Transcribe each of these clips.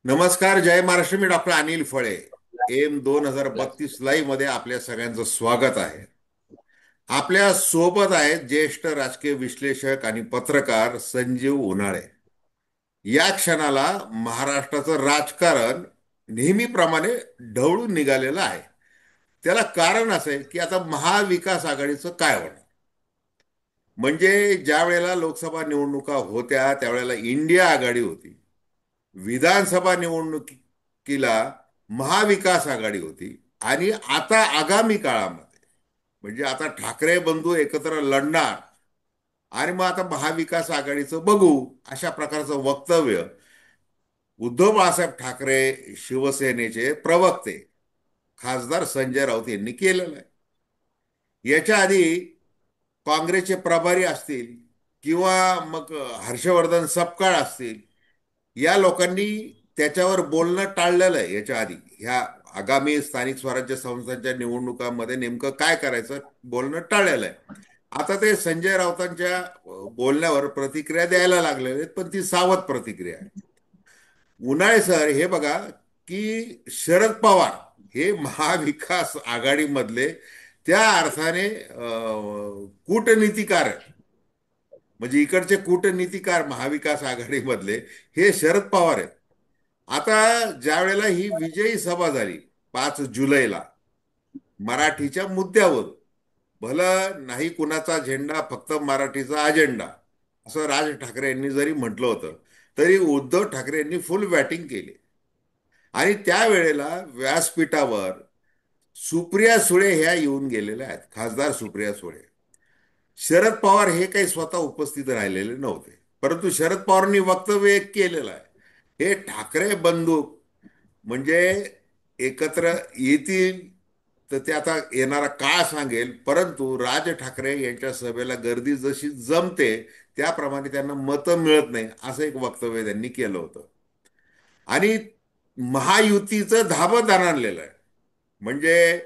नमस्कार. जय महाराष्ट्र. मी डॉक्टर अनिल फळे. M 2032 live मध्ये आपल्या सगळ्यांचं स्वागत आहे. आपल्या सोबत आहेत ज्येष्ठ राजकीय विश्लेषक आणि पत्रकार संजीव उन्हाळे. या क्षणाला महाराष्ट्राचं राजकारण नेहमीप्रमाणे ढवळून निघालेलं आहे. त्याला कारण असं आहे की आता महाविकास आघाडीचं काय होणार. म्हणजे ज्या वेळेला लोकसभा निवडणुका होत्या त्यावेळेला इंडिया आघाडी होती. विधानसभा निवडणुकीला महाविकास आघाडी होती. आणि आता आगामी काळामध्ये म्हणजे आता ठाकरे बंधू एकत्र लढणार आणि मग आता महाविकास आघाडीचं बघू अशा प्रकारचं वक्तव्य उद्धव बाळासाहेब ठाकरे शिवसेनेचे प्रवक्ते खासदार संजय राऊत यांनी केलेलं आहे. याच्या आधी काँग्रेसचे प्रभारी असतील किंवा मग हर्षवर्धन सपकाळ असतील, या लोकांनी त्याच्यावर बोलणं टाळलेलं आहे. याच्या आधी ह्या आगामी स्थानिक स्वराज्य संस्थांच्या निवडणुकांमध्ये नेमकं काय करायचं बोलणं टाळलेलं आहे. आता ते संजय राऊतांच्या बोलण्यावर प्रतिक्रिया द्यायला लागलेले आहेत, पण ती सावध प्रतिक्रिया आहे. उन्हाळे सर, हे बघा की शरद पवार हे महाविकास आघाडीमधले त्या अर्थाने कूटनीतिकार आहेत. म्हणजे इकडचे कूटनीतिकार महाविकास आघाडीमधले हे शरद पवार आहेत. आता ज्या वेळेला ही विजयी सभा झाली 5 जुलैला मराठीच्या मुद्द्यावर, भलं नाही कुणाचा झेंडा फक्त मराठीचा अजेंडा असं राज ठाकरे यांनी जरी म्हटलं होतं, तरी उद्धव ठाकरे यांनी फुल बॅटिंग केली. आणि त्यावेळेला व्यासपीठावर सुप्रिया सुळे ह्या येऊन गेलेल्या आहेत, खासदार सुप्रिया सुळे. शरद पवार हे काही स्वतः उपस्थित राहिलेले नव्हते, परंतु शरद पवारांनी वक्तव्य एक केलेलं आहे. हे ठाकरे बंधू म्हणजे एकत्र येतील तर ते आता येणारा काळ सांगेल, परंतु राज ठाकरे यांच्या सभेला गर्दी जशी जमते त्याप्रमाणे त्यांना मतं मिळत नाही असं एक वक्तव्य त्यांनी केलं होतं. आणि महायुतीचं धाबं दणाणलेलं आहे. म्हणजे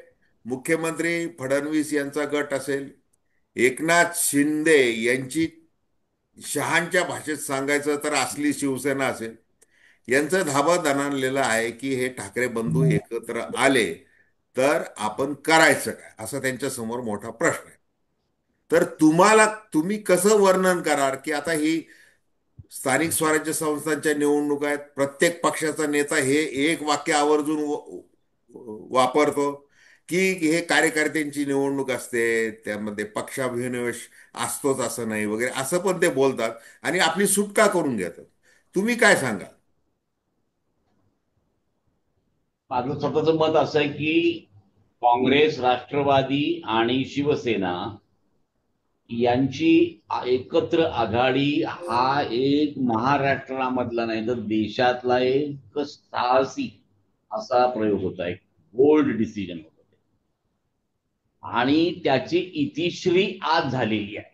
मुख्यमंत्री फडणवीस यांचा गट असेल, एकनाथ शिंदे यांची शहांच्या भाषेत सांगायचं तर असली शिवसेना असेल, यांचं धाबं दणाणलेलं आहे की हे ठाकरे बंधू एकत्र आले तर आपण करायचं काय, असा त्यांच्या समोर मोठा प्रश्न आहे. तर तुम्ही कसं वर्णन कराल की आता ही स्थानिक स्वराज्य संस्थांच्या निवडणुका आहेत, प्रत्येक पक्षाचा नेता हे एक वाक्य आवर्जून वापरतो की हे कार्यकर्त्यांची निवडणूक असते, त्यामध्ये पक्षाभिनिवेश असतोच असं नाही वगैरे असं पण ते बोलतात आणि आपली सुटका करून घेतात. तुम्ही काय सांगा? माझं स्वतःचं मत असं आहे की काँग्रेस, राष्ट्रवादी आणि शिवसेना यांची एकत्र आघाडी हा एक महाराष्ट्रामधला नाही तर देशातला एक साहसी असा प्रयोग होता, एक बोल्ड डिसिजन होत आणि त्याची इतिश्री आज झालेली आहे.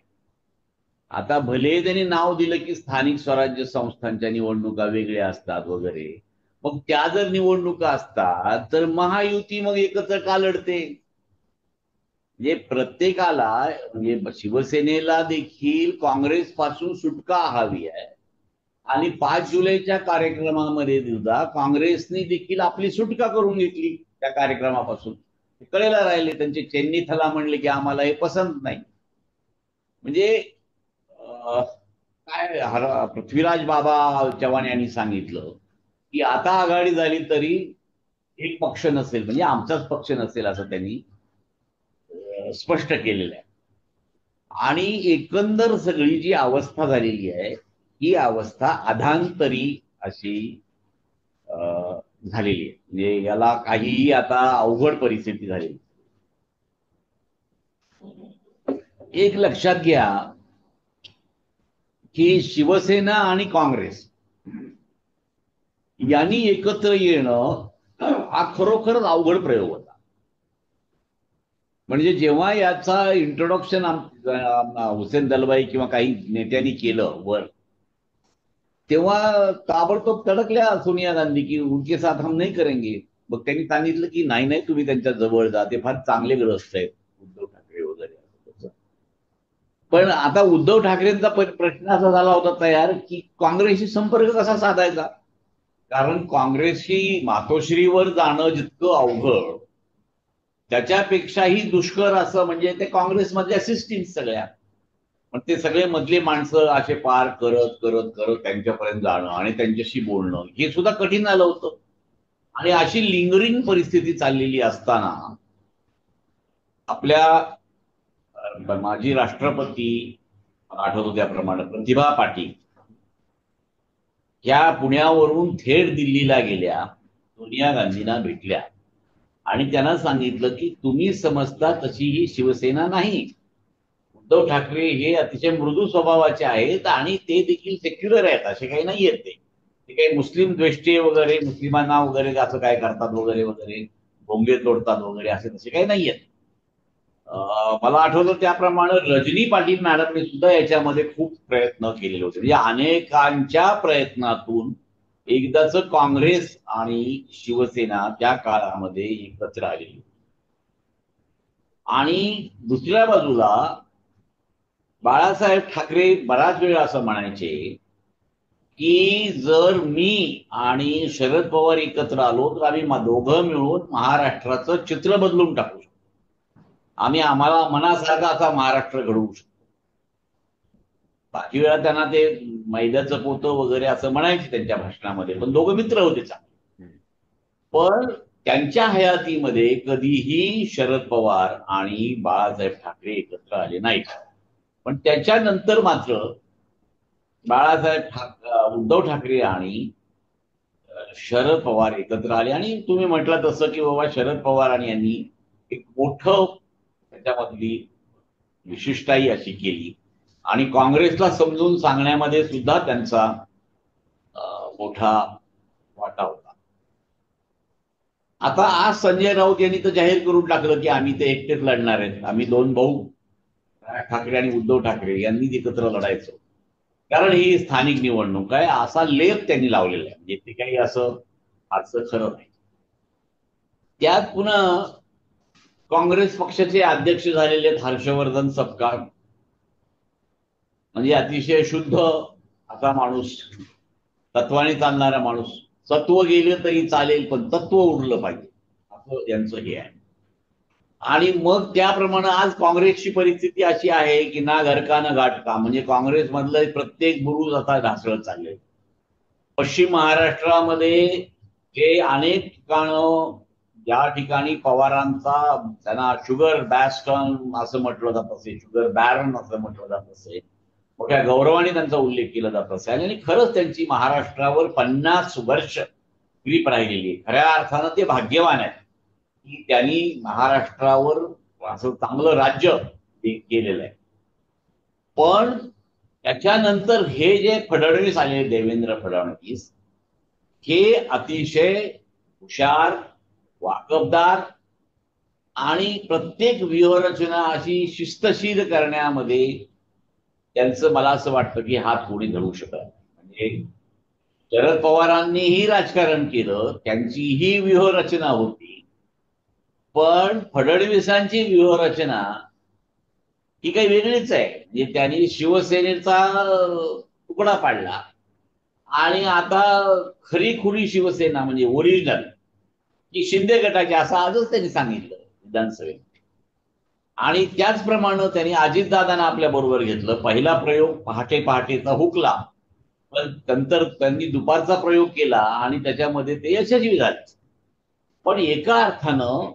आता भले त्यांनी नाव दिलं की स्थानिक स्वराज्य संस्थांच्या निवडणुका वेगळ्या असतात वगैरे, मग त्या जर निवडणुका असतात तर महायुती मग एकत्र का लढते? म्हणजे प्रत्येकाला, म्हणजे शिवसेनेला देखील काँग्रेस पासून सुटका हवी आहे आणि 5 जुलैच्या कार्यक्रमामध्ये सुद्धा काँग्रेसने देखील आपली सुटका करून घेतली त्या कार्यक्रमापासून. कळेला राहिले, त्यांचे चेन्नी थला म्हणले की आम्हाला हे पसंत नाही. म्हणजे काय पृथ्वीराज बाबा चव्हाण यांनी सांगितलं की आता आघाडी झाली तरी एक पक्ष नसेल, म्हणजे आमचाच पक्ष नसेल असं त्यांनी स्पष्ट केलेलं आहे. आणि एकंदर सगळी जी अवस्था झालेली आहे ही अवस्था अधांतरी अशी झालेली आहे. म्हणजे याला काहीही आता अवघड परिस्थिती झालेली. एक लक्षात घ्या की शिवसेना आणि काँग्रेस यांनी एकत्र येणं हा खरोखरच अवघड प्रयोग होता. म्हणजे जेव्हा याचा इंट्रोडक्शन हुसेन दलवाई किंवा काही नेत्यांनी केलं वर, तेव्हा ताबडतोब तडकल्या सोनिया गांधी की उनके साथ हम नाही करेंगे. मग त्यांनी सांगितलं की नाही नाही, तुम्ही त्यांच्या जवळ जा, ते फार चांगले ग्रस्त आहेत उद्धव ठाकरे वगैरे. पण आता उद्धव ठाकरेंचा प्रश्न असा झाला होता तयार की काँग्रेसशी संपर्क कसा साधायचा. कारण काँग्रेसची मातोश्रीवर जाणं जितकं अवघड, त्याच्यापेक्षाही दुष्कर असं म्हणजे ते काँग्रेसमधल्या सिस्टीम सगळ्या. पण ते सगळे मधले माणसं असे पार करत करत करत त्यांच्यापर्यंत जाणं आणि त्यांच्याशी बोलणं हे सुद्धा कठीण झालं होतं. आणि अशी लिंगरिंग परिस्थिती चाललेली असताना आपल्या माजी राष्ट्रपती, आठवतो त्याप्रमाणे प्रतिभा पाटील ह्या पुण्यावरून थेट दिल्लीला गेल्या, सोनिया गांधींना भेटल्या आणि त्यांना सांगितलं की तुम्ही समजता तशी ही शिवसेना नाही. उद्धव ठाकरे हे अतिशय मृदू स्वभावाचे आहेत आणि ते देखील सेक्युलर आहेत, असे काही नाहीयेत. ते काही मुस्लिम द्वेष्टे वगैरे, मुस्लिमांना वगैरे असं काय करतात वगैरे वगैरे, भोंगे तोडतात वगैरे, असे तसे काही नाहीयेत. मला आठवतं त्याप्रमाणे रजनी पाटील मॅडमने सुद्धा याच्यामध्ये खूप प्रयत्न केलेले होते. म्हणजे अनेकांच्या प्रयत्नातून एकदाच काँग्रेस आणि शिवसेना त्या काळामध्ये एकत्र आलेली. आणि दुसऱ्या बाजूला बाळासाहेब ठाकरे बराच वेळ असं म्हणायचे की जर मी आणि शरद पवार एकत्र आलो तर आम्ही दोघं मिळून महाराष्ट्राचं चित्र बदलून टाकू शकतो. आम्ही आम्हाला मनासारखा असा महाराष्ट्र घडवू शकतो. बाकी वेळा त्यांना ते मैद्याचं पोतं वगैरे असं म्हणायचे त्यांच्या भाषणामध्ये, पण दोघं मित्र होते चांगले. पण त्यांच्या हयातीमध्ये कधीही शरद पवार आणि बाळासाहेब ठाकरे एकत्र आले नाहीत. पण त्याच्यानंतर मात्र उद्धव ठाकरे आणि शरद पवार एकत्र आले. आणि तुम्ही म्हटलं तसं की बाबा शरद पवार आणि यांनी एक मोठं त्याच्यामधली विशिष्टताही अशी केली आणि काँग्रेसला समजून सांगण्यामध्ये सुद्धा त्यांचा मोठा वाटा होता. आता आज संजय राऊत यांनी तर जाहीर करून टाकलं की आम्ही ते एकटेच लढणार आहेत, आम्ही दोन भाऊ ठाकरे आणि उद्धव ठाकरे यांनी एकत्र लढायचो, कारण ही स्थानिक निवडणूक आहे, असा लेप त्यांनी लावलेला आहे. म्हणजे ते काही असं फारसं खरं नाही. त्यात पुन्हा काँग्रेस पक्षाचे अध्यक्ष झालेले हर्षवर्धन सपकाळ, म्हणजे अतिशय शुद्ध असा माणूस, तत्वाने चालणारा माणूस. सत्व गेलं तरी चालेल पण तत्व उरलं पाहिजे, असं यांचं हे आहे. आणि मग त्याप्रमाणे आज काँग्रेसची परिस्थिती अशी आहे की ना घरका ना गाठका, म्हणजे काँग्रेसमधलं प्रत्येक बुरुज आता ढासळत चालले. पश्चिम महाराष्ट्रामध्ये जे अनेक ठिकाणं, ज्या ठिकाणी पवारांचा त्यांना शुगर बॅस्टन असं म्हटलं जात असे, शुगर बॅरन असं म्हटलं जात असे, मोठ्या गौरवाने त्यांचा उल्लेख केला जात असे, आणि खरंच त्यांची महाराष्ट्रावर 50 वर्ष ग्रीप राहिलेली आहे. खऱ्या अर्थानं ते भाग्यवान आहेत की त्यांनी महाराष्ट्रावर असं चांगलं राज्य केलेलं आहे. पण त्याच्यानंतर हे जे फडणवीस आले, देवेंद्र फडणवीस, हे अतिशय हुशार, वाकबदार आणि प्रत्येक व्यूहरचना अशी शिस्तशीर करण्यामध्ये त्यांचं मला असं वाटतं की हात कोणी धरू शकत. म्हणजे शरद पवारांनीही राजकारण केलं, त्यांचीही व्यूहरचना होती, पण फडणवीसांची व्यूहरचना ही काही वेगळीच आहे. म्हणजे त्यांनी शिवसेनेचा तुकडा पाडला आणि आता खरी खुरी शिवसेना म्हणजे ओरिजिनल की शिंदे गटाची, असं आजच त्यांनी सांगितलं विधानसभेत. आणि त्याचप्रमाणे त्यांनी अजितदादांना आपल्या बरोबर घेतलं. पहिला प्रयोग पहाटे पहाटेचा हुकला, पण नंतर त्यांनी दुपारचा प्रयोग केला आणि त्याच्यामध्ये ते यशस्वी झाले. पण एका अर्थानं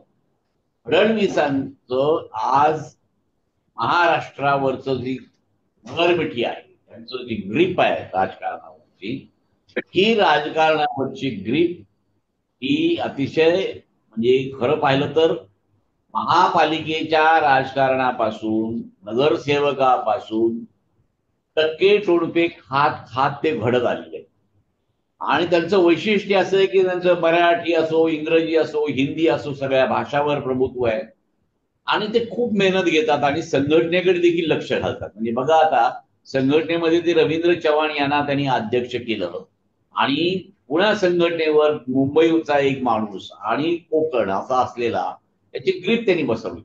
फडणवीसांचं आज महाराष्ट्रावरचं जी नगरमिठी आहे, त्यांचं जी ग्रीप आहे राजकारणावरची, ही राजकारणावरची ग्रीप ही अतिशय, म्हणजे खरं पाहिलं तर महापालिकेच्या राजकारणापासून, नगरसेवकापासून टक्के टोणपे खात खात ते घडत आलेले. आणि त्यांचं वैशिष्ट्य असं आहे की त्यांचं मराठी असो, इंग्रजी असो, हिंदी असो, सगळ्या भाषावर प्रभुत्व आहे. आणि ते खूप मेहनत घेतात आणि संघटनेकडे देखील लक्ष घालतात. म्हणजे बघा आता संघटनेमध्ये ते रवींद्र चव्हाण यांना त्यांनी अध्यक्ष केलं आणि पुण्या संघटनेवर मुंबईचा एक माणूस आणि कोकण असा असलेला याची ग्रीप त्यांनी बसवली.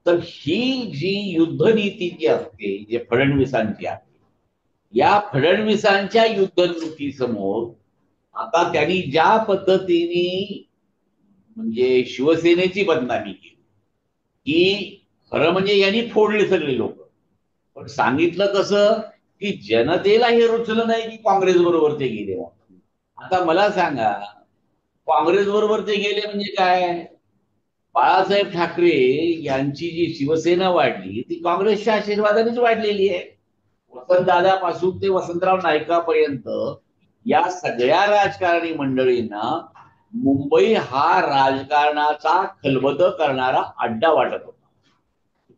तर ही जी युद्धनीती जी असते, जे फडणवीसांची आहे, या फडणवीसांच्या युद्धनीतीसमोर आता त्यांनी ज्या पद्धतीने म्हणजे शिवसेनेची बदनामी केली, की खरं म्हणजे यांनी फोडले सगळे लोक. पण सांगितलं कसं, की जनतेला हे रुचलं नाही की काँग्रेस बरोबर ते गेले. आता मला सांगा, काँग्रेस बरोबर ते गेले म्हणजे काय? बाळासाहेब ठाकरे यांची जी शिवसेना वाढली ती काँग्रेसच्या आशीर्वादानेच वाढलेली आहे. वसंतदादापासून ते वसंतराव नाईकापर्यंत या सगळ्या राजकारणी मंडळींना मुंबई हा राजकारणाचा खलबत करणारा अड्डा वाटत होता.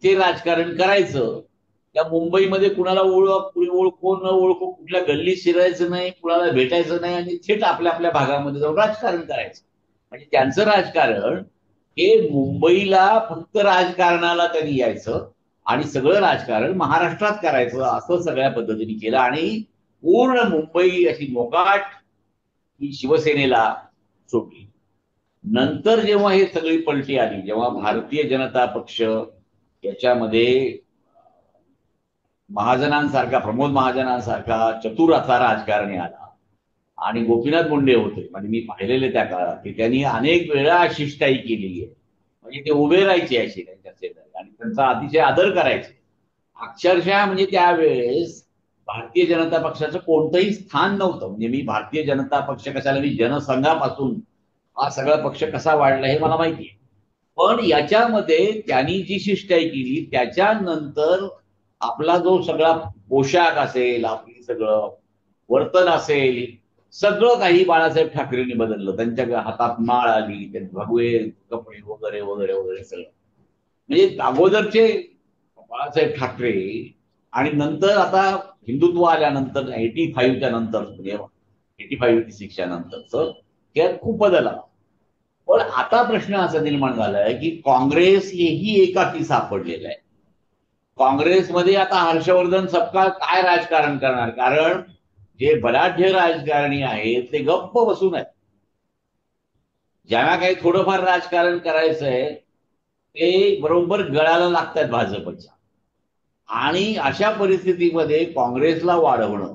ते राजकारण करायचं. त्या मुंबईमध्ये कुणाला ओळख, कुणी ओळखो न ओळखो, कुठल्या गल्लीत शिरायचं नाही, कुणाला भेटायचं नाही आणि थेट आपल्या आपल्या भागामध्ये जाऊन राजकारण करायचं. म्हणजे त्यांचं राजकारण हे मुंबईला फक्त राजकारणाला त्यांनी यायचं आणि सगळं राजकारण महाराष्ट्रात करायचं असं सगळ्या पद्धतीने केलं आणि पूर्ण मुंबई अशी मोकाट ही शिवसेनेला सोडली. नंतर जेव्हा हे सगळी पलटी आली, जेव्हा भारतीय जनता पक्ष याच्यामध्ये महाजनांसारखा, प्रमोद महाजनांसारखा चतुर असा राजकारणी आला आणि गोपीनाथ मुंडे होते, म्हणजे मी पाहिलेले त्या काळात, की त्यांनी अनेक वेळा शिष्टाई केलेली आहे. म्हणजे ते उभे राहायचे असे त्यांच्या शेजारी आणि त्यांचा अतिशय आदर करायचे. अक्षरशः म्हणजे त्यावेळेस भारतीय जनता पक्षाचं कोणतंही स्थान नव्हतं. म्हणजे मी भारतीय जनता पक्ष कशाला, मी जनसंघापासून हा सगळा पक्ष कसा वाढला हे मला माहिती आहे. पण याच्यामध्ये त्यांनी जी शिष्टाई केली त्याच्यानंतर आपला जो सगळा पोशाख असेल, आपली सगळं वर्तन असेल, सगळं काही बाळासाहेब ठाकरेंनी बदललं. त्यांच्या हातात माळ आली, ते भगवे कपडे वगैरे वगैरे वगैरे सगळं. म्हणजे अगोदरचे बाळासाहेब ठाकरे आणि नंतर आता हिंदुत्व आल्यानंतर 85च्या नंतर, म्हणजे 85-86च्या नंतरच त्यात खूप बदल आला. पण आता प्रश्न असा निर्माण झालाय की काँग्रेस हेही एकाकी सापडलेलं आहे. काँग्रेसमध्ये आता हर्षवर्धन सपकाळ काय राजकारण करणार? कारण जे बलाढ्य राजकारणी आहेत ते गप्प बसून आहेत. ज्यांना काही थोडंफार राजकारण करायचंय ते बरोबर गळाला लागतात भाजपच्या. आणि अशा परिस्थितीमध्ये काँग्रेसला वाढवणं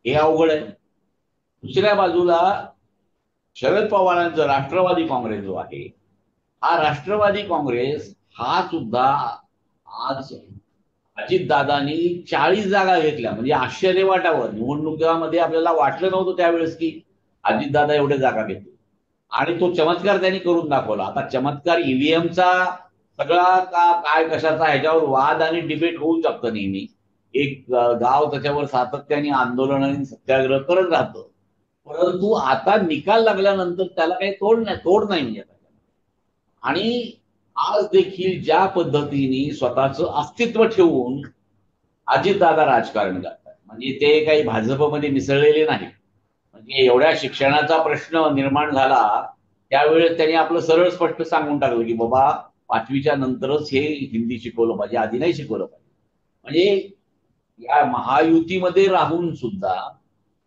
हे अवघड आहे. दुसऱ्या बाजूला शरद पवारांचं राष्ट्रवादी काँग्रेस जो आहे, हा राष्ट्रवादी काँग्रेस हा सुद्धा आज अजितदादांनी 40 जागा घेतल्या. म्हणजे आश्चर्य वाटावं, निवडणुकीमध्ये आपल्याला वाटलं नव्हतं त्यावेळेस की अजितदादा एवढे जागा घेतील. आणि तो चमत्कार त्यांनी करून दाखवला. आता चमत्कार ईव्हीएमचा सगळा का काय कशाचा ह्याच्यावर वाद आणि डिबेट होऊन जातं नेहमी. एक गाव त्याच्यावर सातत्याने आंदोलन आणि सत्याग्रह करत राहतं. परंतु आता निकाल लागल्यानंतर त्याला काही तोड नाही म्हणजे. आणि आज देखील ज्या पद्धतीने स्वतःचं अस्तित्व ठेवून अजितदादा राजकारण करतात, म्हणजे ते काही भाजपमध्ये मिसळलेले नाही. म्हणजे एवढ्या शिक्षणाचा प्रश्न निर्माण झाला त्यावेळेस त्यांनी आपलं सरळ स्पष्ट सांगून टाकलं की बाबा 5वीच्या नंतरच हे हिंदी शिकवलं पाहिजे, आधी नाही शिकवलं पाहिजे. म्हणजे या महायुतीमध्ये राहून सुद्धा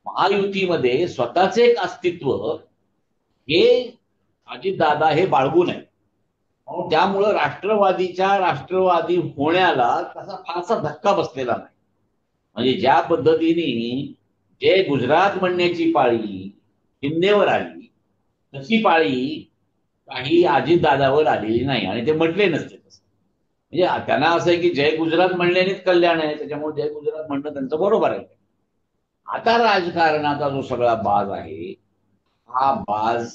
महायुतीमध्ये स्वतःचे एक अस्तित्व हे अजितदादा हे बाळगून आहे. त्यामुळं राष्ट्रवादी होण्याला तसा फारसा धक्का बसलेला नाही. म्हणजे ज्या पद्धतीने जे गुजरात म्हणण्याची पाळी शिंदेवर आली, तशी पाळी काही अजितदादावर आलेली नाही आणि ते म्हटले नसते तसं. म्हणजे त्यांना असं आहे की जय गुजरात म्हणल्यानेच कल्याण आहे, त्याच्यामुळे जय गुजरात म्हणणं त्यांचं बरोबर आहे. आता राजकारणाचा जो सगळा बाज आहे, हा बाज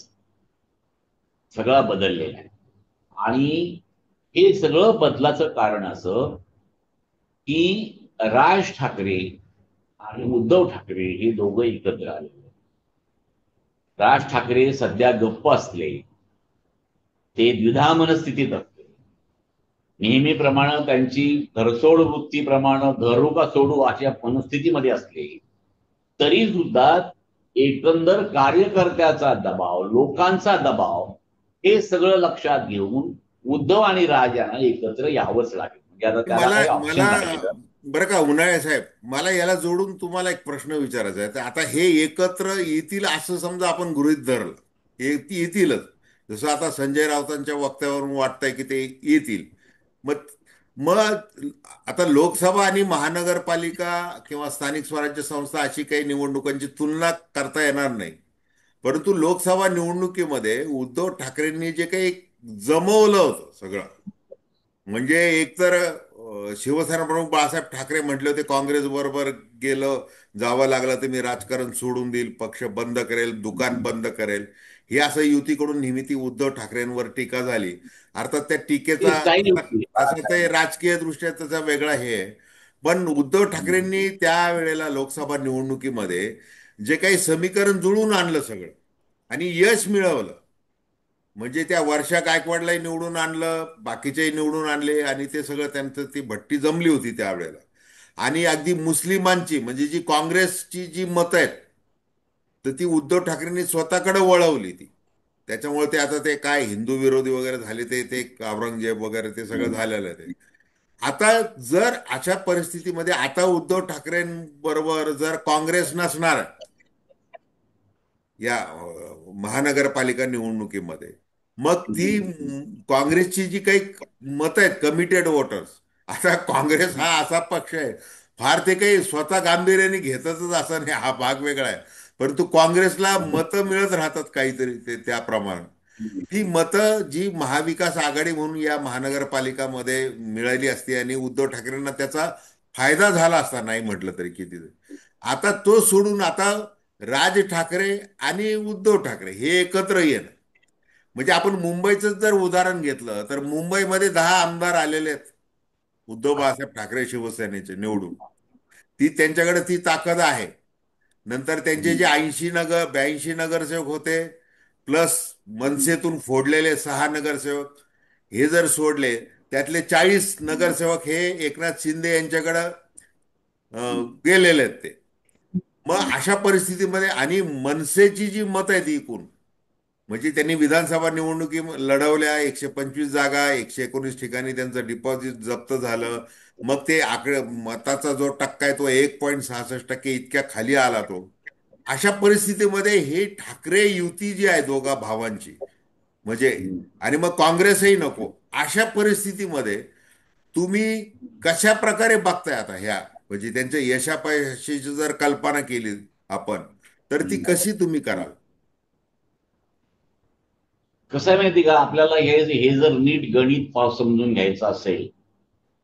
सगळा बदललेला आहे. आणि हे सगळं बदलाचं कारण असं की राज ठाकरे आणि उद्धव ठाकरे हे दोघं एकत्र आले. राज ठाकरे सध्या गप्प असले, ते द्विधा मनस्थितीत असले. नेहमीप्रमाणे त्यांची धरसोड वृत्तीप्रमाणे धरू का सोडू अशा मनस्थितीमध्ये असले तरी सुद्धा एकंदर कार्यकर्त्याचा दबाव, लोकांचा दबाव हे सगळं लक्षात घेऊन उद्धव आणि राज यांना एकत्र यावंच लागेल. म्हणजे आता त्याला मला काही मला ऑप्शन राहिलेलं. बरं का उन्हाळे साहेब, मला याला जोडून तुम्हाला एक प्रश्न विचारायचा आहे. तर आता हे एकत्र येतील असं समजा आपण गृहीत धरलं, येतीलच. जसं आता संजय राऊतांच्या वक्त्यावरून वाटतंय की ते येतील. मग मग आता लोकसभा आणि महानगरपालिका किंवा स्थानिक स्वराज्य संस्था अशी काही निवडणुकांची तुलना करता येणार नाही. परंतु लोकसभा निवडणुकीमध्ये उद्धव ठाकरेंनी जे काही जमवलं होतं सगळं, म्हणजे एकतर शिवसेना प्रमुख बाळासाहेब ठाकरे म्हटले होते काँग्रेस बरोबर गेलं, जावं लागलं तर मी राजकारण सोडून देईल, पक्ष बंद करेल, दुकान बंद करेल. हे असं युतीकडून नेहमी उद्धव ठाकरेंवर टीका झाली. अर्थात त्या ती टीकेचा स्टाईल तसा होती. तसा ते राजकीय दृष्ट्या त्याचा वेगळा हे आहे. पण उद्धव ठाकरेंनी त्यावेळेला लोकसभा निवडणुकीमध्ये जे काही समीकरण जुळून आणलं सगळं आणि यश मिळवलं, म्हणजे त्या वर्षा गायकवाडलाही निवडून आणलं, बाकीचेही निवडून आणले आणि ते सगळं त्यांचं ती भट्टी जमली होती त्यावेळेला. आणि अगदी मुस्लिमांची म्हणजे जी काँग्रेसची जी मतं आहेत, तर ती उद्धव ठाकरेंनी स्वतःकडे वळवली ती. त्याच्यामुळे ते आता ते काय हिंदू विरोधी वगैरे झाले, ते ते औरंगजेब वगैरे ते सगळं झालेलं आहे ते. आता जर अशा परिस्थितीमध्ये आता उद्धव ठाकरेंबरोबर जर काँग्रेस नसणार या महानगरपालिका निवडणुकीमध्ये, मग ती काँग्रेसची जी काही मतं आहेत कमिटेड वोटर्स, आता काँग्रेस हा असा पक्ष आहे, फार ते काही स्वतः गांभीर्याने घेतच असं नाही, हा भाग वेगळा आहे. परंतु काँग्रेसला मतं मिळत राहतात काहीतरी ते त्याप्रमाणे. ती मतं जी महाविकास आघाडी म्हणून या महानगरपालिकामध्ये मिळाली असती आणि उद्धव ठाकरेंना त्याचा फायदा झाला असता, नाही म्हटलं तरी किती. आता तो सोडून आता राज ठाकरे आणि उद्धव ठाकरे हे एकत्र येणं, म्हणजे आपण मुंबईचं जर उदाहरण घेतलं तर मुंबईमध्ये 10 आमदार आलेले आहेत उद्धव बाळासाहेब ठाकरे शिवसेनेचे निवडून. ती त्यांच्याकडे ती ताकद आहे. नंतर त्यांचे जे 82 नगरसेवक होते, प्लस मनसेतून फोडलेले 6 नगरसेवक, हे जर सोडले, त्यातले 40 नगरसेवक हे एकनाथ शिंदे यांच्याकडं गेलेले आहेत ते. मग अशा परिस्थितीमध्ये आणि मनसेची जी मत आहेत एकूण, म्हणजे त्यांनी विधानसभा निवडणुकी लढवल्या, 125 जागा, 119 ठिकाणी त्यांचं डिपॉझिट जप्त झालं. मग ते आकडे मताचा जो टक्का आहे तो 1.66% इतक्या खाली आला तो. अशा परिस्थितीमध्ये हे ठाकरे युती जी आहे दोघा भावांची, म्हणजे आणि मग काँग्रेसही नको, अशा परिस्थितीमध्ये तुम्ही कशा प्रकारे बघताय आता ह्या, म्हणजे त्यांच्या यशापयशाची जर कल्पना केली आपण, तर ती कशी तुम्ही कराल? कसं आहे माहिती का, आपल्याला हे हे जर नीट गणित समजून घ्यायचं असेल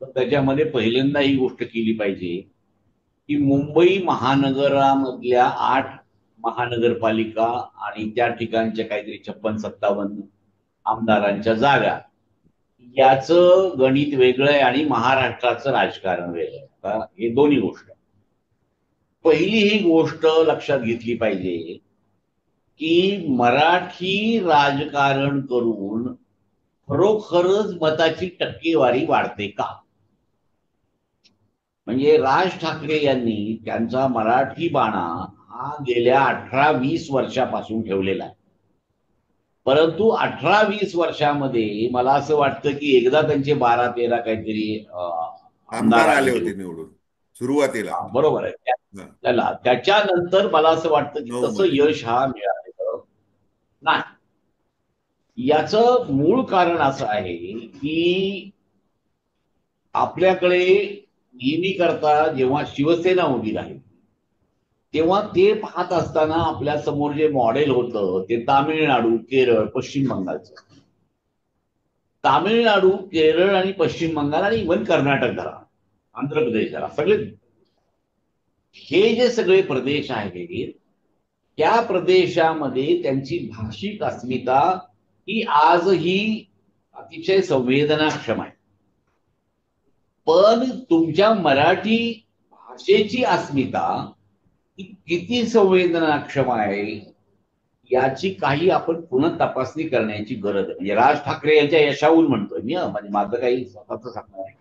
तर त्याच्यामध्ये पहिल्यांदा ही गोष्ट केली पाहिजे की मुंबई महानगरामधल्या 8 महानगरपालिका आणि त्या ठिकाणच्या काहीतरी 56-57 आमदारांच्या जागा, याचं गणित वेगळं आहे आणि महाराष्ट्राचं राजकारण वेगळं आहे. आता हे दोन्ही गोष्ट, पहिली ही गोष्ट लक्षात घेतली पाहिजे की मराठी राजकारण करून खरोखरच मताची टक्केवारी वाढते का. म्हणजे राज ठाकरे यांनी त्यांचा मराठी बाणा हा गेल्या 18-20 वर्षापासून ठेवलेला आहे. परंतु 18-20 वर्षामध्ये मला असं वाटतं की एकदा त्यांचे 12-13 काहीतरी आमदार आमदार आले आलेले होते होते. निवडून सुरुवातीला. बरोबर आहे. हा, त्याला त्याच्यानंतर मला असं वाटतं की 9 तसं मध्ये. यश हा मिळालेलं नाही. याचं मूळ कारण असं आहे की आपल्याकडे नेहमी करता जेव्हा शिवसेना उभी राहील तेव्हा ते पाहत असताना आपल्या समोर जे मॉडेल होतं ते तामिळनाडू, केरळ, पश्चिम बंगालचं. तामिळनाडू, केरळ आणि पश्चिम बंगाल आणि इव्हन कर्नाटक धरा, आंध्र प्रदेश धरा, सगळे हे जे सगळे प्रदेश आहेत त्या प्रदेशामध्ये त्यांची भाषिक अस्मिता ही आजही अतिशय संवेदनाक्षम आहे. पण तुमच्या मराठी भाषेची अस्मिता ही किती संवेदनाक्षम आहे याची काही आपण पुन्हा तपासणी करण्याची गरज आहे. म्हणजे राज ठाकरे यांच्या यशावून म्हणतोय मी, म्हणजे माझं काही स्वतःच सांगणार आहे.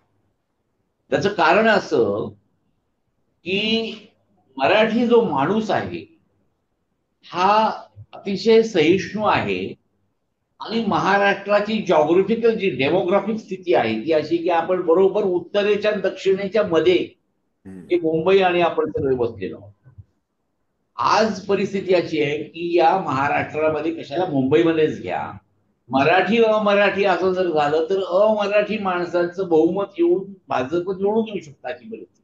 त्याचं कारण असं की मराठी जो माणूस आहे हा अतिशय सहिष्णू आहे आणि महाराष्ट्राची जॉग्राफिकल जी डेमोग्राफिक स्थिती आहे ती अशी की आपण बरोबर उत्तरेच्या दक्षिणेच्या मध्ये हम्म. हे मुंबई आणि आपण सगळे बसलेलो आहोत. आज परिस्थिती अशी आहे की या महाराष्ट्रामध्ये, कशाला मुंबईमध्येच घ्या, मराठी अमराठी असं जर झालं तर अमराठी माणसांचं बहुमत येऊन भाजप निवडून येऊ शकतं अशी परिस्थिती.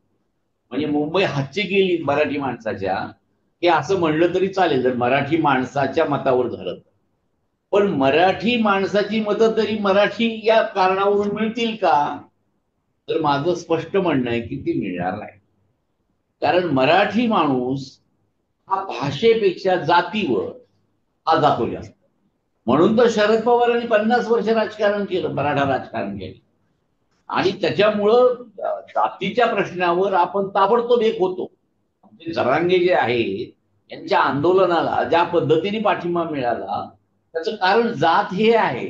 म्हणजे मुंबई हातची गेली मराठी माणसाच्या, हे असं म्हणलं तरी चालेल जर मराठी माणसाच्या मतावर झालं. पण मराठी माणसाची मतं तरी मराठी या कारणावरून मिळतील का? तर माझं स्पष्ट म्हणणं आहे की ती मिळणार नाही. कारण मराठी माणूस हा भाषेपेक्षा जातीवर हा जातो जास्त. म्हणून तर शरद पवारांनी 50 वर्ष राजकारण केलं, मराठा राजकारण केलं. आणि त्याच्यामुळं जातीच्या प्रश्नावर आपण ताबडतोब एक होतो. म्हणजे जरांगे जे आहे यांच्या आंदोलनाला ज्या पद्धतीने पाठिंबा मिळाला त्याचं कारण जात हे आहे.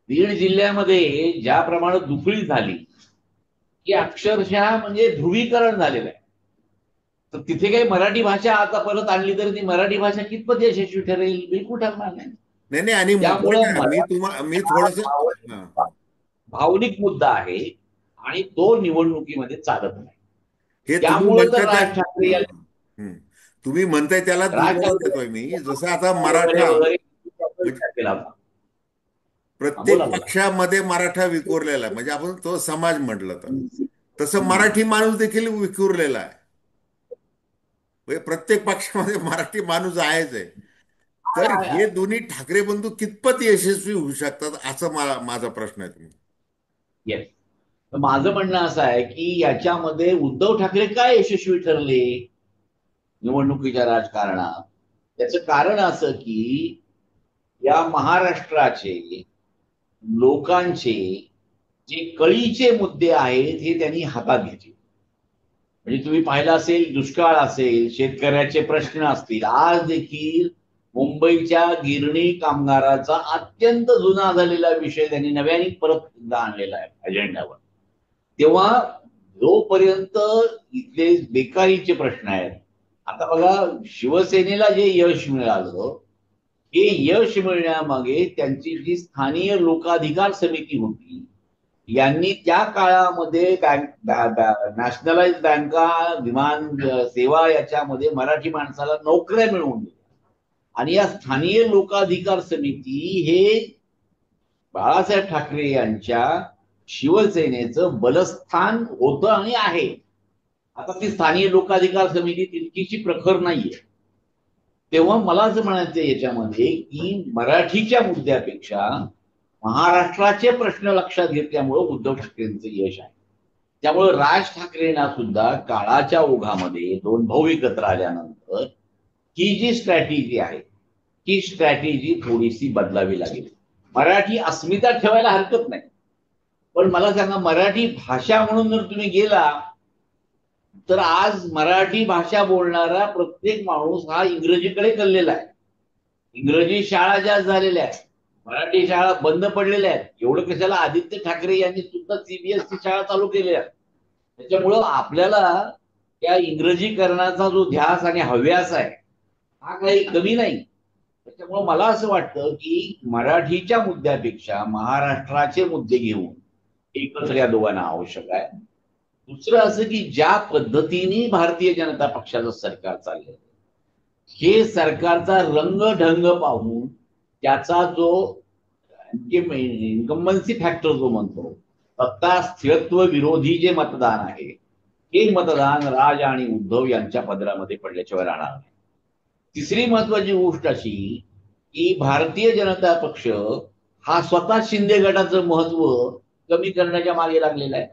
बीड जिल्ह्यामध्ये ज्याप्रमाणे दुफळी झाली की अक्षरशः म्हणजे ध्रुवीकरण झालेलं आहे. तर तिथे काही मराठी भाषा आता परत आणली तर ती मराठी भाषा कितपत यशस्वी ठरेल? बिलकुल ठरणार नाही. नाही नाही, आणि त्यामुळं बघा मी मराठी हा थोडस, भावनिक मुद्दा आहे आणि तो निवडणुकीमध्ये चालत नाही. हे तुम्ही त्यामुळं तर म्हणताय त्या, राज ठाकरे या हं. तुम्ही म्हणताय त्याला राज दुजोरा ठाकरे देतोय मी. जसं आता वगैरे मराठा वगैरे म्हणजे विचार केला होता. हा, प्रत्येक बोला बोला. पक्षामध्ये मराठा विखुरलेला आहे, म्हणजे आपण तो समाज म्हटलं तर तसं मराठी माणूस देखील विखुरलेला आहे. म्हणजे प्रत्येक पक्षामध्ये मराठी माणूस आहेच आहे. तर आहे, हे आहे. दोन्ही ठाकरे बंधू कितपत यशस्वी होऊ शकतात, असं मला माझा प्रश्न आहे तुम्ही. येस. तर माझं म्हणणं असं आहे की याच्यामध्ये उद्धव ठाकरे काय यशस्वी ठरले निवडणुकीच्या राजकारणात? त्याचं कारण असं की या महाराष्ट्राचे लोकांचे जे कळीचे मुद्दे आहेत हे त्यांनी हातात घेतले. म्हणजे तुम्ही पाहिलं असेल, दुष्काळ असेल, शेतकऱ्याचे प्रश्न असतील. आज देखील मुंबईच्या गिरणी कामगाराचा अत्यंत जुना झालेला विषय त्यांनी नव्याने परत एकदा आणलेला आहे अजेंडावर. तेव्हा जोपर्यंत इथले बेकारीचे प्रश्न आहेत, आता बघा शिवसेनेला जे यश मिळालं हे यश मिळण्यामागे त्यांची जी स्थानिय लोकाधिकार समिती होती यांनी त्या काळामध्ये नॅशनलाइज बँका, विमान सेवा याच्यामध्ये मराठी माणसाला नोकऱ्या मिळवून दिल्या. आणि या स्थानिय लोकाधिकार समिती हे बाळासाहेब ठाकरे यांच्या शिवसेनेचं बलस्थान होतं आणि आहे. आता ती स्थानिय लोकाधिकार समिती तितकीशी प्रखर नाहीये. तेव्हा मला असं म्हणायचं याच्यामध्ये की मराठीच्या मुद्द्यापेक्षा महाराष्ट्राचे प्रश्न लक्षात घेतल्यामुळं उद्धव ठाकरेंचं यश आहे. त्यामुळे राज ठाकरेंना सुद्धा काळाच्या ओघामध्ये दोन भाऊ एकत्र आल्यानंतर ही जी स्ट्रॅटेजी आहे ही स्ट्रॅटेजी थोडीशी बदलावी लागेल. मराठी अस्मिता ठेवायला हरकत नाही, पण मला सांगा मराठी भाषा म्हणून जर तुम्ही गेला तर आज मराठी भाषा बोलणारा प्रत्येक माणूस हा इंग्रजीकडे कललेला आहे. इंग्रजी शाळा ज्या झालेल्या आहेत, मराठी शाळा बंद पडलेल्या आहेत. एवढं कशाला, आदित्य ठाकरे यांनी सुद्धा सीबीएसई शाळा चालू केलेल्या आहेत. त्याच्यामुळं आपल्याला त्या इंग्रजीकरणाचा जो ध्यास आणि हव्यास आहे हा काही कमी नाही. त्याच्यामुळं मला असं वाटतं की मराठीच्या मुद्द्यापेक्षा महाराष्ट्राचे मुद्दे घेऊन एकत्र या दोघांना आवश्यक आहे. दुसरं असं की ज्या पद्धतीने भारतीय जनता पक्षाचं सरकार चाललंय हे सरकारचा रंगढंग पाहून त्याचा जो इन्कम्बन्सी फॅक्टर जो म्हणतो, सत्ता स्थिरत्व विरोधी जे मतदान आहे हे मतदान राज आणि उद्धव यांच्या पदरामध्ये पडल्याशिवाय राहणार नाही. तिसरी महत्वाची गोष्ट अशी की भारतीय जनता पक्ष हा स्वतः शिंदे गटाचं महत्व कमी करण्याच्या मागे लागलेला आहे.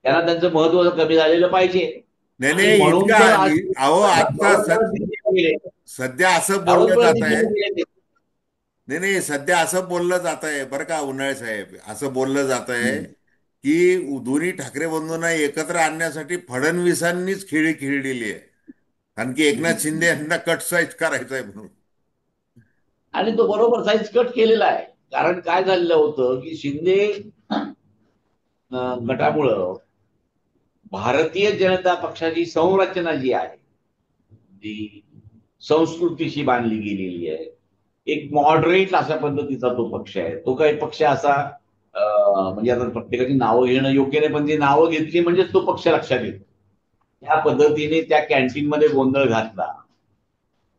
त्यांना त्यांचं महत्व कमी झालेलं पाहिजे. नाही आणि नाही, म्हणून इतका तर आज अहो आता धावत पळत दिल्लीला गेले. सध्या असं धावत बोललं पळत जात आहे. दिल्लीला गेले ते. नाही नाही, सध्या असं बोललं जात आहे बरं का उन्हाळे साहेब, असं बोललं जात आहे की दोन्ही ठाकरे बंधूंना एकत्र आणण्यासाठी फडणवीसांनीच खेळी खेळलेली आहे, कारण की एकनाथ शिंदे यांना कट साईज करायचं आहे म्हणून. आणि तो बरोबर साईज कट केलेला आहे. कारण काय झालेलं होतं की शिंदे गटामुळं भारतीय जनता पक्षाची संरचना जी आहे जी संस्कृतीशी बांधली गेलेली आहे, एक मॉडरेट अशा पद्धतीचा तो पक्ष आहे. तो काही पक्ष असा म्हणजे आता प्रत्येकाची नावं घेणं योग्य नाही, पण ती नावं घेतली म्हणजेच तो पक्ष लक्षात येतो. त्या पद्धतीने त्या कॅन्टीन मध्ये गोंधळ घातला,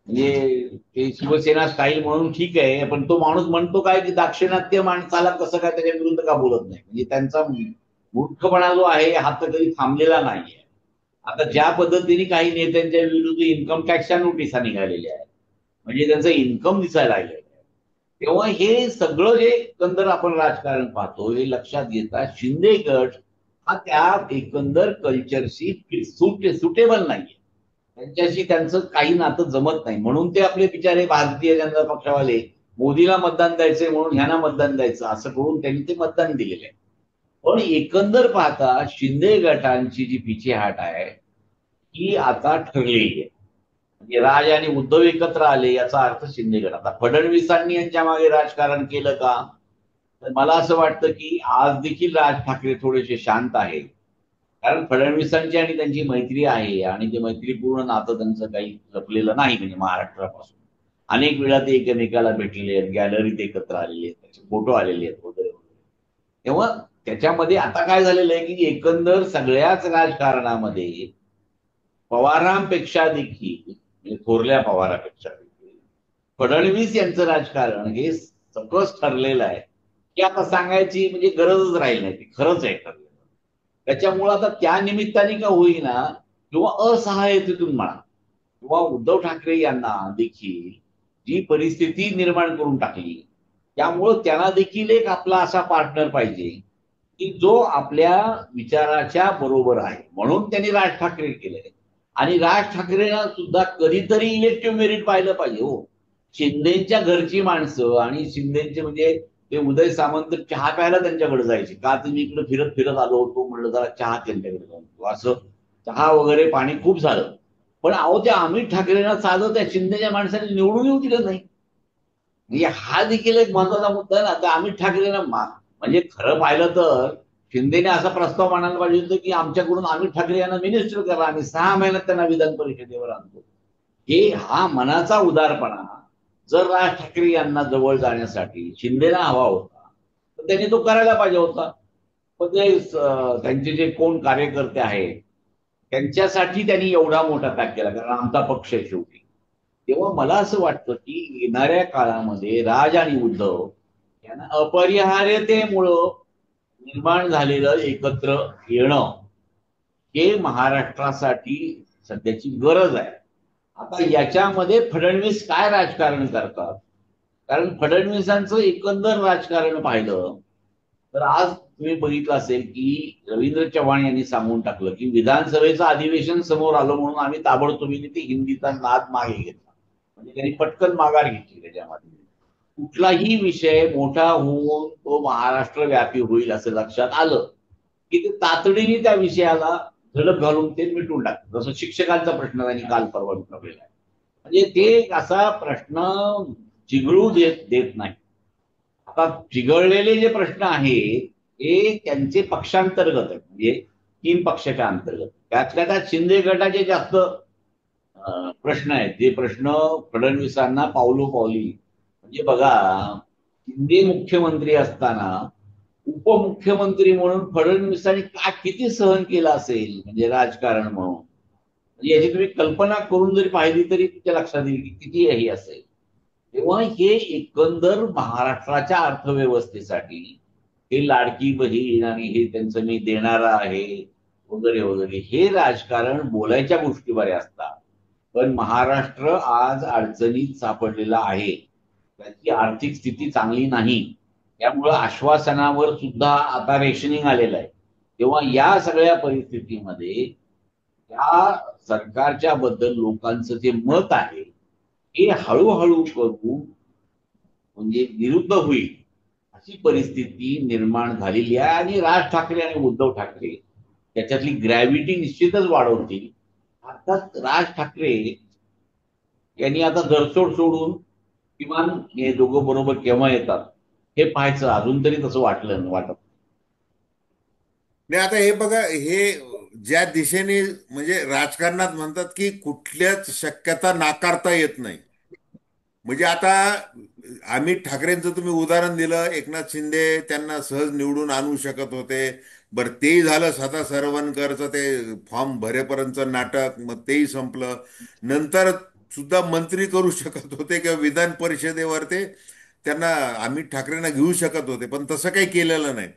म्हणजे ते शिवसेना स्टाईल म्हणून ठीक आहे, पण तो माणूस म्हणतो काय की दाक्षिणात्य माणसाला कसं काय त्याच्या विरुद्ध का बोलत नाही. म्हणजे त्यांचा मूर्खपणा जो आहे हा तर कधी थांबलेला नाहीये. आता ज्या पद्धतीने काही नेत्यांच्या विरुद्ध इन्कम टॅक्सच्या नोटिसा निघालेल्या आहेत, म्हणजे त्यांचं इन्कम दिसायला लागलेलं आहे, तेव्हा हे सगळं जे एकंदर आपण राजकारण पाहतो हे लक्षात घेता शिंदे गट हा त्या एकंदर कल्चरशी सुटेबल नाहीये. त्यांच्याशी त्यांचं काही नातं जमत नाही, म्हणून ते आपले बिचारे भारतीय जनता पक्षावाले मोदीला मतदान द्यायचंय म्हणून ह्यांना मतदान द्यायचं असं करून त्यांनी ते मतदान दिलेलं आहे. पण एकंदर पाहता शिंदे गटांची जी पिछेहाट आहे ही आता ठरलेली आहे. म्हणजे राज आणि उद्धव एकत्र आले याचा अर्थ शिंदे गट. आता फडणवीसांनी यांच्या मागे राजकारण केलं का, तर मला असं वाटतं की आज देखील राज ठाकरे थोडेसे शांत आहे. कारण फडणवीसांची आणि त्यांची मैत्री आहे आणि ते मैत्रीपूर्ण नातं त्यांचं काही जपलेलं नाही. म्हणजे महाराष्ट्रापासून अनेक वेळा ते एकमेकाला भेटलेले आहेत, गॅलरीत एकत्र आलेले आहेत, त्याचे फोटो आलेले आहेत वगैरे वगैरे. तेव्हा त्याच्यामध्ये आता काय झालेलं आहे की एकंदर सगळ्याच राजकारणामध्ये पवारांपेक्षा देखील, म्हणजे थोरल्या पवारापेक्षा देखील फडणवीस यांचं राजकारण हे सकस ठरलेलं आहे की आता सांगायची म्हणजे गरजच राहील नाही, ती खरंच आहे ठरलेलं. त्याच्यामुळं आता त्या निमित्ताने का होईना किंवा असहाय्यतेतून म्हणा किंवा उद्धव ठाकरे यांना देखील जी परिस्थिती निर्माण करून टाकली, त्यामुळं त्यांना देखील एक आपला असा पार्टनर पाहिजे की जो आपल्या विचाराच्या बरोबर आहे, म्हणून त्यांनी राज ठाकरे केले. आणि राज ठाकरेंना सुद्धा कधीतरी इलेक्टिव्ह मेरिट पाहिलं पाहिजे हो. शिंदेच्या घरची माणसं आणि शिंदेचे म्हणजे ते उदय सामंत चहा प्यायला त्यांच्याकडे जायचे का, तुम्ही इकडे फिरत फिरत आलो होतो म्हणलं जरा चहा त्यांच्याकडे जाऊन असं चहा वगैरे पाणी खूप झालं. पण अहो त्या अमित ठाकरेंना साधं त्या शिंदेच्या माणसाने निवडून येऊ दिलं नाही. म्हणजे हा देखील एक महत्वाचा मुद्दा आहे ना. आता अमित ठाकरेंना म्हणजे खरं पाहिलं तर शिंदेने असा प्रस्ताव मांडायला पाहिजे होतं की आमच्याकडून अमित ठाकरे यांना मिनिस्टर करा, आम्ही 6 महिन्यात त्यांना विधान परिषदेवर आणतो. हे हा मनाचा उदारपणा जर राज ठाकरे यांना जवळ जाण्यासाठी शिंदेना हवा होता तर त्यांनी तो करायला पाहिजे होता. पण ते त्यांचे जे कोण कार्यकर्ते आहेत त्यांच्यासाठी त्यांनी एवढा मोठा त्याग केला, कारण आमचा पक्ष आहे शेवटी. तेव्हा मला असं वाटतं की येणाऱ्या काळामध्ये राज आणि उद्धव यांना अपरिहार्यतेमुळं निर्माण झालेलं एकत्र येणं हे महाराष्ट्रासाठी सध्याची गरज आहे. आता याच्यामध्ये फडणवीस काय राजकारण करतात, कारण फडणवीसांचं एकंदर राजकारण पाहिलं तर आज तुम्ही बघितलं असेल की रवींद्र चव्हाण यांनी सांगून टाकलं की विधानसभेचं अधिवेशन समोर आलं म्हणून आम्ही ताबडतोबीने ते हिंदीचा नाद मागे घेतला. म्हणजे त्यांनी पटकन माघार घेतली त्याच्यामध्ये. कुठलाही विषय मोठा होऊन तो महाराष्ट्र व्यापी होईल असं लक्षात आलं की ते तातडीने त्या विषयाला झडप घालून ते मिटून टाकतात. जसं शिक्षकांचा प्रश्न त्यांनी काल परवा मिटवलेला आहे. म्हणजे ते असा प्रश्न चिघळू देत नाही. आता चिघळलेले जे प्रश्न आहेत हे त्यांचे पक्षांतर्गत आहेत, म्हणजे 3 पक्षाच्या अंतर्गत. त्यातल्या त्यात शिंदे गटाचे जास्त प्रश्न आहेत, जे प्रश्न फडणवीसांना पावलोपावली. म्हणजे बघा, शिंदे मुख्यमंत्री असताना उपमुख्यमंत्री म्हणून फडणवीसांनी का किती सहन केलं असेल, म्हणजे राजकारण म्हणून. म्हणजे याची तुम्ही कल्पना करून जरी पाहिली तरी तुमच्या लक्षात येईल की किती हे असेल. तेव्हा हे एकंदर महाराष्ट्राच्या अर्थव्यवस्थेसाठी हे लाडकी बहीण आणि हे त्यांचं मी देणारा आहे वगैरे वगैरे हे राजकारण बोलायच्या गोष्टी बऱ्या असतात. पण महाराष्ट्र आज अडचणीत सापडलेला आहे, त्याची आर्थिक स्थिती चांगली नाही. त्यामुळं आश्वासनावर सुद्धा आता रेशनिंग आलेलं आहे. तेव्हा या सगळ्या परिस्थितीमध्ये त्या सरकारच्या बद्दल लोकांचं जे मत आहे हे हळूहळू करून म्हणजे विरुद्ध होईल अशी परिस्थिती निर्माण झालेली आहे. आणि राज ठाकरे आणि उद्धव ठाकरे त्याच्यातली ग्रॅव्हिटी निश्चितच वाढवतील. अर्थात राज ठाकरे यांनी आता धरसोड सोडून किमान हे दोघं बरोबर केव्हा येतात हे पाहायचं. अजून तरी तसं वाटत. नाही, आता हे बघा, हे ज्या दिशेने म्हणजे राजकारणात म्हणतात की कुठल्याच शक्यता नाकारता येत नाही. म्हणजे आता अमित ठाकरेंचं तुम्ही उदाहरण दिलं, एकनाथ शिंदे त्यांना सहज निवडून आणू शकत होते. बरं, तेही झालं. सदा सरवणकरचं ते फॉर्म भरेपर्यंतचं नाटक, मग तेही संपलं. नंतर सुद्धा मंत्री करू शकत होते किंवा विधान परिषदेवर ते त्यांना अमित ठाकरेंना घेऊ शकत होते, पण तसं काही केलेलं नाही.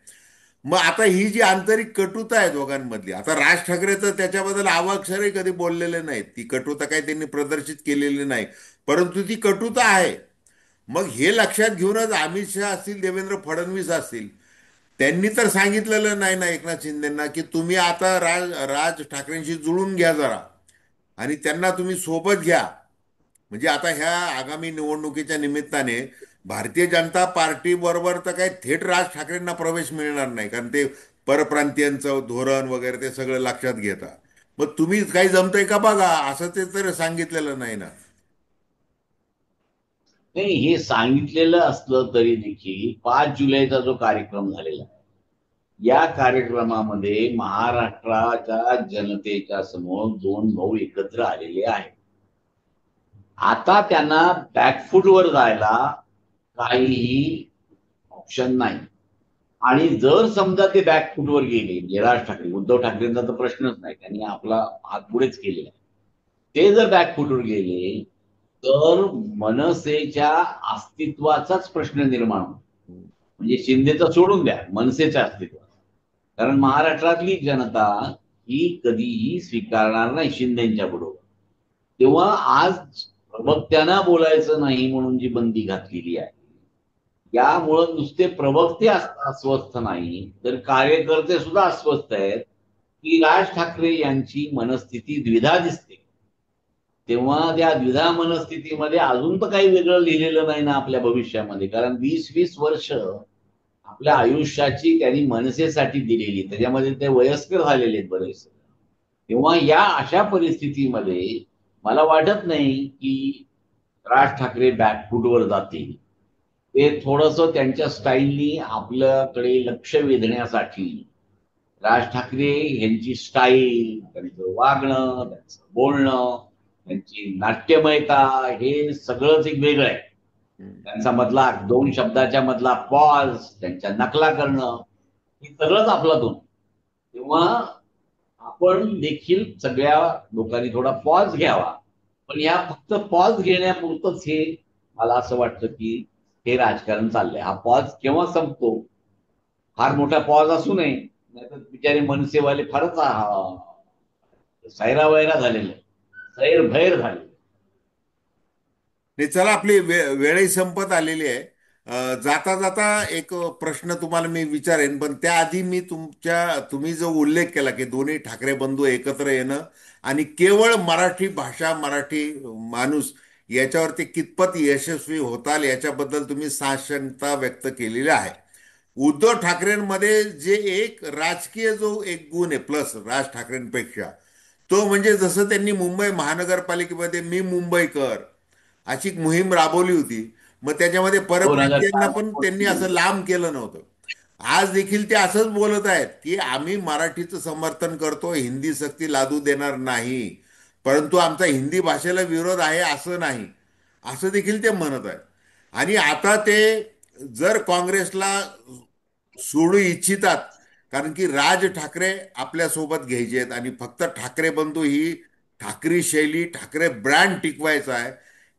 मग आता ही जी आंतरिक कटुता आहे दोघांमधली, आता राज ठाकरे तर त्याच्याबद्दल अवाक्षरही कधी बोललेले नाहीत, ती कटुता काही त्यांनी प्रदर्शित केलेली नाही, परंतु ती कटुता आहे. मग हे लक्षात घेऊनच अमित शहा असतील, देवेंद्र फडणवीस असतील, त्यांनी तर सांगितलेलं नाही ना एकनाथ शिंदेना की तुम्ही आता राज ठाकरेंशी जुळून घ्या जरा, आणि त्यांना तुम्ही सोबत घ्या. म्हणजे आता ह्या आगामी निवडणुकीच्या निमित्ताने भारतीय जनता पार्टी बरोबर तर काही थेट राज ठाकरेंना प्रवेश मिळणार नाही, कारण ते परप्रांतीयांचं धोरण वगैरे ते सगळं लक्षात घेता. मग तुम्ही काही जमतंय का बघा, असं ते तर सांगितलेलं नाही ना. नाही, हे सांगितलेलं असलं तरी देखील 5 जुलैचा जो कार्यक्रम झालेला आहे, या कार्यक्रमामध्ये महाराष्ट्राच्या जनतेच्या समोर दोन भाऊ एकत्र आलेले आहेत. आता त्यांना बॅकफूटवर जायला काहीही ऑप्शन नाही. आणि जर समजा ते बॅकफूटवर गेले, म्हणजे राज ठाकरे, उद्धव ठाकरेंचा तर प्रश्नच नाही, त्यांनी आपला हात पुढेच केलेला आहे. ते जर बॅकफूटवर गेले तर मनसेच्या अस्तित्वाचाच प्रश्न निर्माण होतो. म्हणजे शिंदेचा सोडून द्या, मनसेच्या अस्तित्वाचा. कारण महाराष्ट्रातली जनता ही कधीही स्वीकारणार नाही शिंदेच्या बरोबर. तेव्हा आज प्रवक्त्यांना बोलायचं नाही म्हणून जी बंदी घातलेली आहे, यामुळं नुसते प्रवक्ते अस्वस्थ नाही तर कार्यकर्ते सुद्धा अस्वस्थ आहेत की राज ठाकरे यांची मनस्थिती द्विधा दिसते. तेव्हा त्या द्विधा मनस्थितीमध्ये अजून तर काही वेगळं लिहिलेलं नाही ना आपल्या भविष्यामध्ये, कारण 20-20 वर्ष आपल्या आयुष्याची त्यांनी मनसेसाठी दिलेली, त्याच्यामध्ये ते वयस्कर झालेले आहेत बरेच. तेव्हा या अशा परिस्थितीमध्ये मला वाटत नाही की राज ठाकरे बॅकफूटवर जातील. ते थोडस त्यांच्या स्टाईलनी आपल्याकडे लक्ष वेधण्यासाठी, राज ठाकरे यांची स्टाईल, त्यांचं वागणं, त्यांचं बोलणं, त्यांची नाट्यमयता, हे सगळंच एक वेगळं आहे. त्यांचा मधला 2 शब्दाच्या मधला पॉज, त्यांच्या नकला करणं, हे सगळंच आपल्यातून. तेव्हा आपण देखील सगळ्या लोकांनी थोडा पॉज घ्यावा. पण या फक्त पॉज घेण्यापुरतच हे, मला असं वाटतं की हे राजकारण चाललंय. हा पॉज केव्हा संपतो, फार मोठा पॉज असू नये, नाहीतर बिचारे मनसेवाले फारच सैरावैरा झालेले, सैरभैर झाले. नाही, चला आपली वेळही संपत आलेली आहे. जाता जाता एक प्रश्न तुम्हाला मी विचारेन, पण त्याआधी मी तुम्ही जो उल्लेख केला की दोन्ही ठाकरे बंधू एकत्र येणं आणि केवळ मराठी भाषा, मराठी माणूस याच्यावरती कितपत यशस्वी होताल याच्याबद्दल तुम्ही साशंकता व्यक्त केलेली आहे. उद्धव ठाकरेंमध्ये जे एक राजकीय जो एक गुण आहे प्लस राज ठाकरेंपेक्षा, तो म्हणजे जसं त्यांनी मुंबई महानगरपालिकेमध्ये मी मुंबईकर अशी एक मोहीम राबवली होती. मग त्याच्यामध्ये दोन हजार परप्रांतीयांना चार पण त्यांनी असं लांब केलं नव्हतं. आज देखील ते असंच बोलत आहेत की आम्ही मराठीचं समर्थन करतो, हिंदी सक्ती लादू देणार नाही, परंतु आमचा हिंदी भाषेला विरोध आहे असं नाही, असं देखील ते म्हणत आहेत. आणि आता ते जर काँग्रेसला सोडू इच्छितात, कारण की राज ठाकरे आपल्यासोबत घ्यायचे आहेत आणि फक्त ठाकरे बंधू ही ठाकरी शैली, ठाकरे ब्रँड टिकवायचा आहे,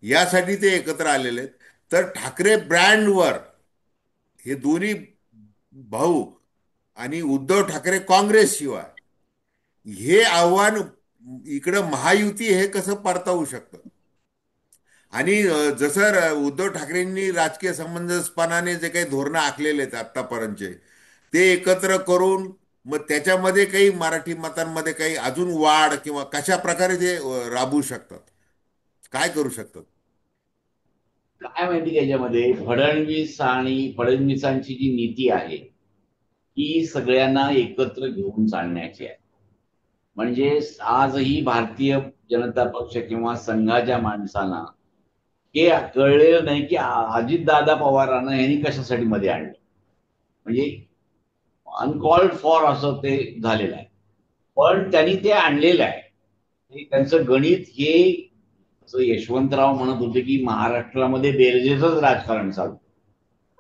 यासाठी ते एकत्र आलेले आहेत. तर ठाकरे ब्रँडवर हे दोन्ही भाऊ आणि उद्धव ठाकरे काँग्रेस शिवाय हे आव्हान इकडं महायुती हे कसं परतावू शकतं? आणि जसं उद्धव ठाकरेंनी राजकीय समंजसपणाने जे काही धोरणं आखलेले आहेत आत्तापर्यंतचे, ते एकत्र करून मग त्याच्यामध्ये काही मराठी मतांमध्ये काही अजून वाढ किंवा कशा प्रकारे ते राबवू शकतात, काय करू शकतात? काय माहिती का, याच्यामध्ये फडणवीस आणि फडणवीसांची जी नीती आहे ही सगळ्यांना एकत्र घेऊन चालण्याची आहे. म्हणजे आजही भारतीय जनता पक्ष किंवा संघाच्या माणसांना हे कळलेलं नाही की अजितदादा पवारांना यांनी कशासाठी मध्ये आणलं. म्हणजे अनकॉल्ड फॉर असं ते झालेलं आहे. पण त्यांनी ते आणलेलं आहे. त्यांचं गणित हे, असं यशवंतराव म्हणत होते की महाराष्ट्रामध्ये बेरजेचंच राजकारण चालतं,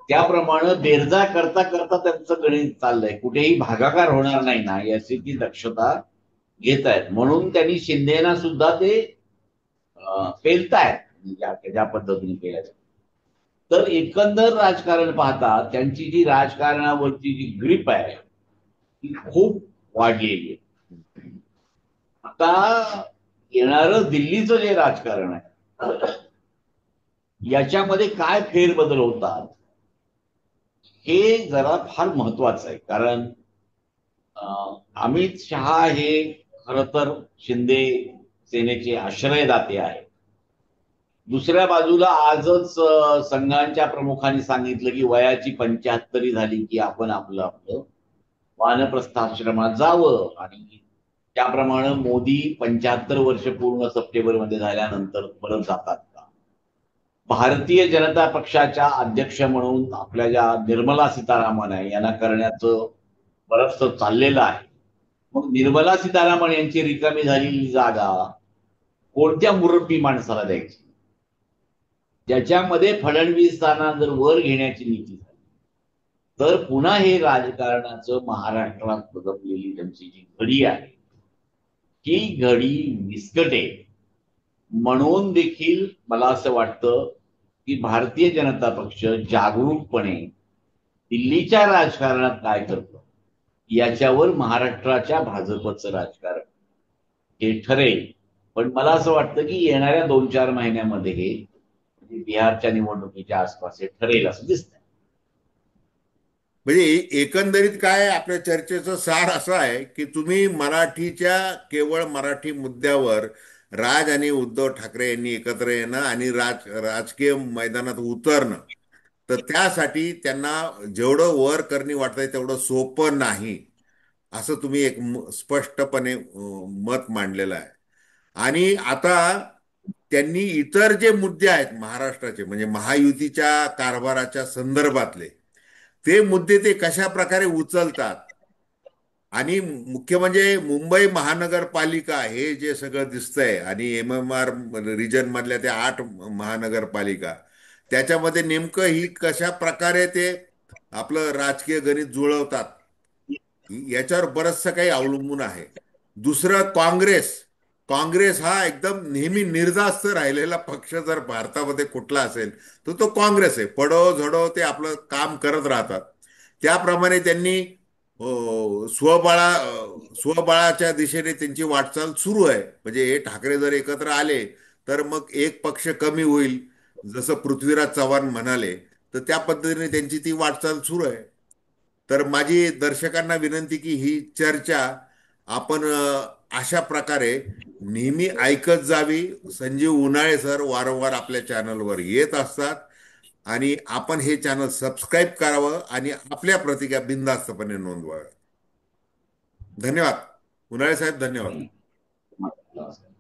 त्याप्रमाणे बेरजा करता करता त्यांचं गणित चाललंय. कुठेही भागाकार होणार नाही ना याची ती दक्षता घेत आहेत. म्हणून त्यांनी शिंदेना सुद्धा ते पेलतायत, ज्या पद्धतीने पेलायचं. तर एकंदर राजकारण पाहता त्यांची जी राजकारणावरची जी ग्रीप आहे ती खूप वाढलेली आहे. आता येणारं दिल्लीचं जे राजकारण आहे याच्यामध्ये काय फेरबदल होतात हे जरा फार महत्वाचं आहे. कारण अमित शहा हे खर तर शिंदे सेनेचे आश्रयदाते आहेत. दुसऱ्या बाजूला आजच संघांच्या प्रमुखांनी सांगितलं की वयाची 75 झाली की आपण आपलं आपलं वानप्रस्थाश्रमात जावं, आणि त्याप्रमाणे मोदी 75 वर्ष पूर्ण सप्टेंबरमध्ये झाल्यानंतर परत जातात का? भारतीय जनता पक्षाच्या अध्यक्ष म्हणून आपल्या ज्या निर्मला सीतारामन आहे यांना करण्याचं बरंचसं चाललेलं आहे. मग निर्मला सीतारामन यांची रिकामी झालेली जागा कोणत्या मुरब्बी माणसाला द्यायची? ज्याच्यामध्ये फडणवीसांना जर वर घेण्याची नीती झाली तर पुन्हा हे राजकारणाचं महाराष्ट्रात बदललेली त्यांची जी घडी आहे ही घडी विस्कटेल. म्हणून देखील मला असं वाटतं की भारतीय जनता पक्ष जागरूकपणे दिल्लीच्या राजकारणात काय करतं याच्यावर महाराष्ट्राच्या भाजपचं राजकारण हे ठरेल. पण मला असं वाटतं की येणाऱ्या 2-4 महिन्यामध्ये हे बिहारच्या निवडणुकीच्या आसपास हे ठरेल असं दिसतंय. म्हणजे एकंदरीत काय आपल्या चर्चेचं सार असं आहे की तुम्ही मराठीच्या केवळ मराठी मुद्द्यावर राज आणि उद्धव ठाकरे यांनी एकत्र येणं आणि राजकीय मैदानात उतरणं, तर त्यासाठी त्यांना जेवढं वर करणी वाटतंय तेवढं सोपं नाही, असं तुम्ही एक स्पष्टपणे मत मांडलेलं आहे. आणि आता त्यांनी इतर जे मुद्दे आहेत महाराष्ट्राचे, म्हणजे महायुतीच्या कारभाराच्या संदर्भातले, ते मुद्दे ते कशा प्रकारे उचलतात. आणि मुख्य म्हणजे मुंबई महानगरपालिका हे जे सगळं दिसतंय आणि MMR रिजन मधल्या त्या 8 महानगरपालिका, त्याच्यामध्ये नेमकं ही कशा प्रकारे ते आपलं राजकीय गणित जुळवतात याच्यावर बरचसं काही अवलंबून आहे. दुसरं काँग्रेस. काँग्रेस हा एकदम नेहमी निर्धास्त राहिलेला पक्ष जर भारतामध्ये कुठला असेल तर तो काँग्रेस आहे. पडो झडो ते आपलं काम करत राहतात. त्याप्रमाणे त्यांनी स्वबळाच्या दिशेने त्यांची वाटचाल सुरू आहे. म्हणजे हे ठाकरे जर एकत्र आले तर मग एक पक्ष कमी होईल, जसं पृथ्वीराज चव्हाण म्हणाले, तर त्या पद्धतीने त्यांची ती वाटचाल सुरू आहे. तर माझी दर्शकांना विनंती की ही चर्चा आपण अशा प्रकारे नेहमी ऐकत जावी. संजीव उन्हाळे सर वारंवार आपल्या चॅनलवर येत असतात आणि आपण हे चॅनल सबस्क्राईब करावं आणि आपल्या प्रतिक्रिया बिनधास्तपणे नोंदवाव्या. धन्यवाद. उन्हाळे साहेब, धन्यवाद. नमस्कार.